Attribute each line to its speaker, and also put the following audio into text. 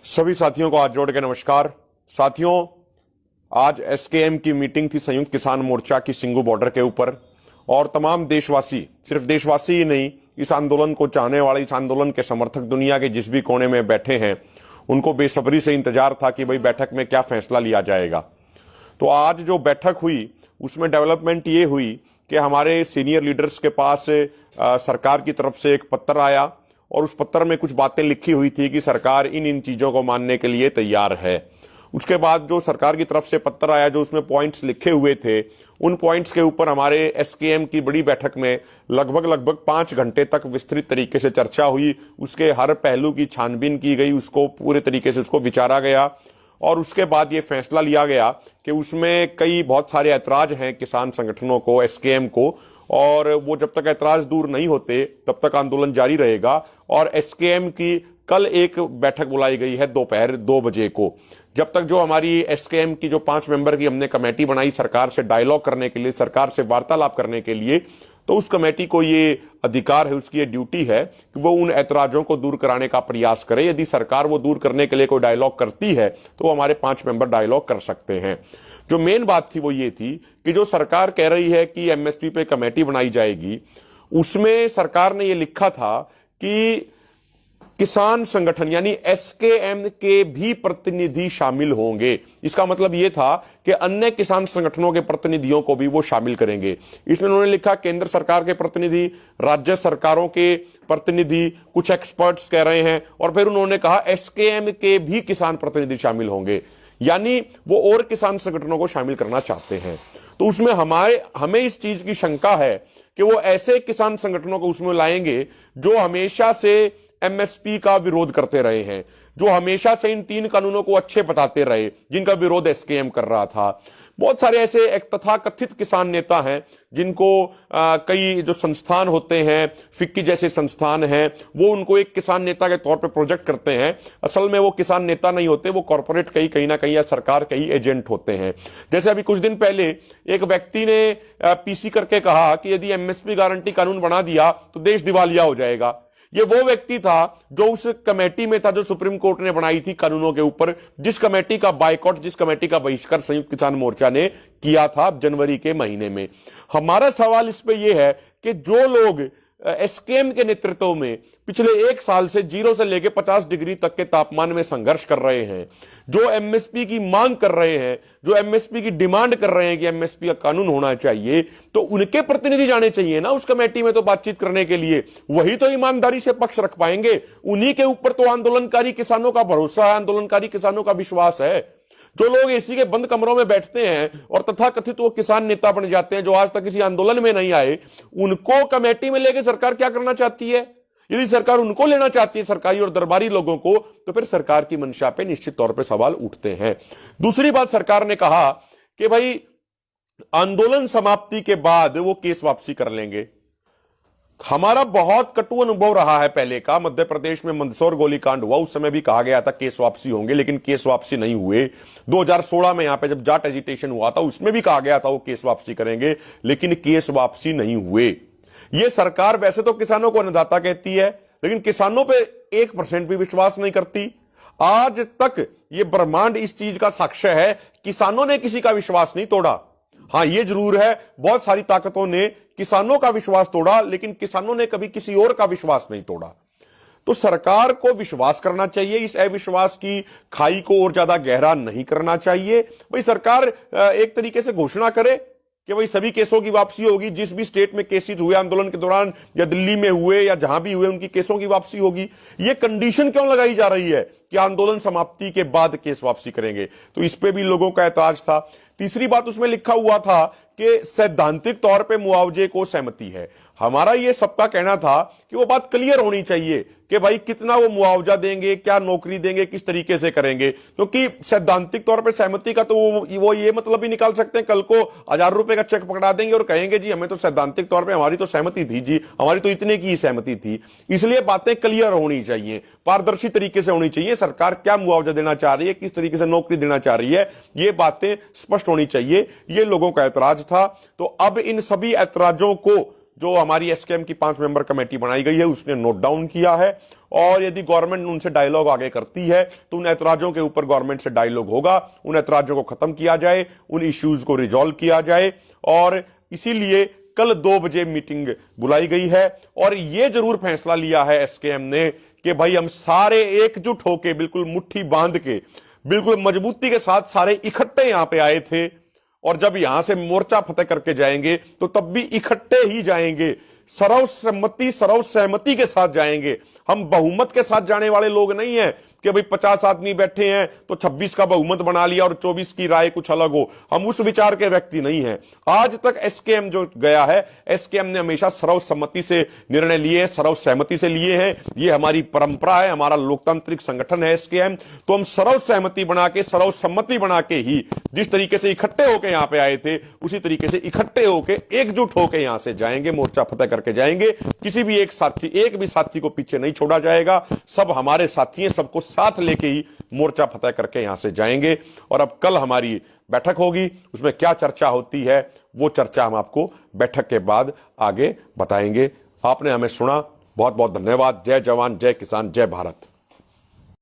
Speaker 1: सभी साथियों को हाथ जोड़ के नमस्कार। साथियों, आज एसकेएम की मीटिंग थी, संयुक्त किसान मोर्चा की सिंगू बॉर्डर के ऊपर, और तमाम देशवासी, सिर्फ देशवासी ही नहीं, इस आंदोलन को चाहने वाले, इस आंदोलन के समर्थक दुनिया के जिस भी कोने में बैठे हैं, उनको बेसब्री से इंतजार था कि भाई बैठक में क्या फैसला लिया जाएगा। तो आज जो बैठक हुई उसमें डेवलपमेंट ये हुई कि हमारे सीनियर लीडर्स के पास सरकार की तरफ से एक पत्र आया और उस पत्र में कुछ बातें लिखी हुई थी कि सरकार इन इन चीजों को मानने के लिए तैयार है। उसके बाद जो सरकार की तरफ से पत्र आया, जो उसमें पॉइंट्स लिखे हुए थे, उन पॉइंट्स के ऊपर हमारे एसकेएम की बड़ी बैठक में लगभग 5 घंटे तक विस्तृत तरीके से चर्चा हुई। उसके हर पहलू की छानबीन की गई, उसको पूरे तरीके से उसको विचारा गया और उसके बाद ये फैसला लिया गया कि उसमें बहुत सारे ऐतराज हैं किसान संगठनों को, एसकेएम को, और वो जब तक ऐतराज दूर नहीं होते तब तक आंदोलन जारी रहेगा। और एसकेएम की कल एक बैठक बुलाई गई है दोपहर 2 बजे को। जब तक जो हमारी एसकेएम की जो 5 मेंबर की हमने कमेटी बनाई सरकार से डायलॉग करने के लिए, सरकार से वार्तालाप करने के लिए, तो उस कमेटी को ये अधिकार है, उसकी ये ड्यूटी है कि वो उन ऐतराजों को दूर कराने का प्रयास करे। यदि सरकार वो दूर करने के लिए कोई डायलॉग करती है तो हमारे 5 मेंबर डायलॉग कर सकते हैं। जो मेन बात थी वो ये थी कि जो सरकार कह रही है कि एमएसपी पे कमेटी बनाई जाएगी, उसमें सरकार ने ये लिखा था कि किसान संगठन यानी एसकेएम के भी प्रतिनिधि शामिल होंगे। इसका मतलब यह था कि अन्य किसान संगठनों के प्रतिनिधियों को भी वो शामिल करेंगे। इसमें उन्होंने लिखा केंद्र सरकार के प्रतिनिधि, राज्य सरकारों के प्रतिनिधि, कुछ एक्सपर्ट्स कह रहे हैं, और फिर उन्होंने कहा एसकेएम के भी किसान प्रतिनिधि शामिल होंगे, यानी वो और किसान संगठनों को शामिल करना चाहते हैं। तो उसमें हमें इस चीज की शंका है कि वो ऐसे किसान संगठनों को उसमें लाएंगे जो हमेशा से एमएसपी का विरोध करते रहे हैं, जो हमेशा से इन 3 कानूनों को अच्छे बताते रहे, जिनका विरोध एसकेएम कर रहा था। बहुत सारे ऐसे एक तथाकथित किसान नेता हैं जिनको कई जो संस्थान होते हैं, फिक्की जैसे संस्थान हैं, वो उनको एक किसान नेता के तौर पे प्रोजेक्ट करते हैं। असल में वो किसान नेता नहीं होते, वो कॉर्पोरेट कहीं ना कहीं या सरकार के ही एजेंट होते हैं। जैसे अभी कुछ दिन पहले एक व्यक्ति ने पीसी करके कहा कि यदि एमएसपी गारंटी कानून बना दिया तो देश दिवालिया हो जाएगा। ये वो व्यक्ति था जो उस कमेटी में था जो सुप्रीम कोर्ट ने बनाई थी कानूनों के ऊपर, जिस कमेटी का बायकॉट, जिस कमेटी का बहिष्कार संयुक्त किसान मोर्चा ने किया था जनवरी के महीने में। हमारा सवाल इस पे यह है कि जो लोग एसकेएम के नेतृत्व में पिछले 1 साल से 0 से लेकर 50 डिग्री तक के तापमान में संघर्ष कर रहे हैं, जो एमएसपी की मांग कर रहे हैं, जो एमएसपी की डिमांड कर रहे हैं कि एमएसपी का कानून होना चाहिए, तो उनके प्रतिनिधि जाने चाहिए ना उस कमेटी में तो बातचीत करने के लिए। वही तो ईमानदारी से पक्ष रख पाएंगे। उन्हीं के ऊपर तो आंदोलनकारी किसानों का भरोसा है, आंदोलनकारी किसानों का विश्वास है। जो लोग एसी के बंद कमरों में बैठते हैं और तथाकथित वो किसान नेता बन जाते हैं, जो आज तक किसी आंदोलन में नहीं आए, उनको कमेटी में लेकर सरकार क्या करना चाहती है? यदि सरकार उनको लेना चाहती है, सरकारी और दरबारी लोगों को, तो फिर सरकार की मंशा पे निश्चित तौर पे सवाल उठते हैं। दूसरी बात, सरकार ने कहा कि भाई आंदोलन समाप्ति के बाद वो केस वापसी कर लेंगे। हमारा बहुत कटु अनुभव रहा है पहले का। मध्य प्रदेश में मंदसौर गोलीकांड हुआ, उस समय भी कहा गया था केस वापसी होंगे, लेकिन केस वापसी नहीं हुए। 2016 में यहां पे जब जाट एजिटेशन हुआ था, उसमें भी कहा गया था वो केस वापसी करेंगे, लेकिन केस वापसी नहीं हुए। ये सरकार वैसे तो किसानों को अन्नदाता कहती है, लेकिन किसानों पे 1% भी विश्वास नहीं करती। आज तक ये ब्रह्मांड इस चीज का साक्ष्य है, किसानों ने किसी का विश्वास नहीं तोड़ा। हां, ये जरूर है, बहुत सारी ताकतों ने किसानों का विश्वास तोड़ा, लेकिन किसानों ने कभी किसी और का विश्वास नहीं तोड़ा। तो सरकार को विश्वास करना चाहिए, इस अविश्वास की खाई को और ज्यादा गहरा नहीं करना चाहिए। भाई सरकार एक तरीके से घोषणा करे कि भाई सभी केसों की वापसी होगी, जिस भी स्टेट में केसेस हुए आंदोलन के दौरान, या दिल्ली में हुए या जहां भी हुए, उनकी केसों की वापसी होगी। ये कंडीशन क्यों लगाई जा रही है कि आंदोलन समाप्ति के बाद केस वापसी करेंगे? तो इस पे भी लोगों का ऐतराज था। तीसरी बात, उसमें लिखा हुआ था कि सैद्धांतिक तौर पे मुआवजे को सहमति है। हमारा ये सबका कहना था कि वो बात क्लियर होनी चाहिए कि भाई कितना वो मुआवजा देंगे, क्या नौकरी देंगे, किस तरीके से करेंगे, क्योंकि सैद्धांतिक तौर पे सहमति का तो वो ये मतलब ही निकाल सकते हैं, कल को 1000 रुपए का चेक पकड़ा देंगे और कहेंगे जी हमें तो सैद्धांतिक तौर पे हमारी तो सहमति थी जी, हमारी तो इतने की ही सहमति थी। इसलिए बातें क्लियर होनी चाहिए, पारदर्शी तरीके से होनी चाहिए। सरकार क्या मुआवजा देना चाह रही है, किस तरीके से नौकरी देना चाह रही है, ये बातें स्पष्ट होनी चाहिए। ये लोगों का ऐतराज था। तो अब इन सभी ऐतराजों को जो हमारी एसकेएम की 5 मेंबर कमेटी बनाई गई है उसने नोट डाउन किया है, और यदि गवर्नमेंट उनसे डायलॉग आगे करती है तो उन ऐतराजों के ऊपर गवर्नमेंट से डायलॉग होगा, उन ऐतराजों को खत्म किया जाए, उन इश्यूज को रिजॉल्व किया जाए। और इसीलिए कल 2 बजे मीटिंग बुलाई गई है, और यह जरूर फैसला लिया है एसकेएम ने कि भाई हम सारे एकजुट होके, बिल्कुल मुट्ठी बांध के, बिल्कुल मजबूती के साथ सारे इकट्ठे यहां पे आए थे, और जब यहां से मोर्चा फतेह करके जाएंगे तो तब भी इकट्ठे ही जाएंगे, सर्वसम्मति सर्व सहमति के साथ जाएंगे। हम बहुमत के साथ जाने वाले लोग नहीं हैं कि भाई 50 आदमी बैठे हैं तो 26 का बहुमत बना लिया और 24 की राय कुछ अलग हो। हम उस विचार के व्यक्ति नहीं हैं। आज तक एसकेएम जो गया है, एसकेएम ने हमेशा सर्वसम्मति से निर्णय लिए, सर्व सहमति से लिए हैं। ये हमारी परंपरा है, हमारा लोकतांत्रिक संगठन है एसकेएम। तो हम सर्व सहमति बना के, सर्वसम्मति बना के ही, जिस तरीके से इकट्ठे होकर यहां पे आए थे उसी तरीके से इकट्ठे होकर, एकजुट होकर यहां से जाएंगे, मोर्चा फतेह करके जाएंगे। किसी भी एक भी साथी को पीछे नहीं छोड़ा जाएगा। सब हमारे साथी हैं, सबको साथ लेके ही मोर्चा फतेह करके यहां से जाएंगे। और अब कल हमारी बैठक होगी, उसमें क्या चर्चा होती है वो चर्चा हम आपको बैठक के बाद आगे बताएंगे। आपने हमें सुना, बहुत बहुत धन्यवाद। जय जवान, जय किसान, जय भारत।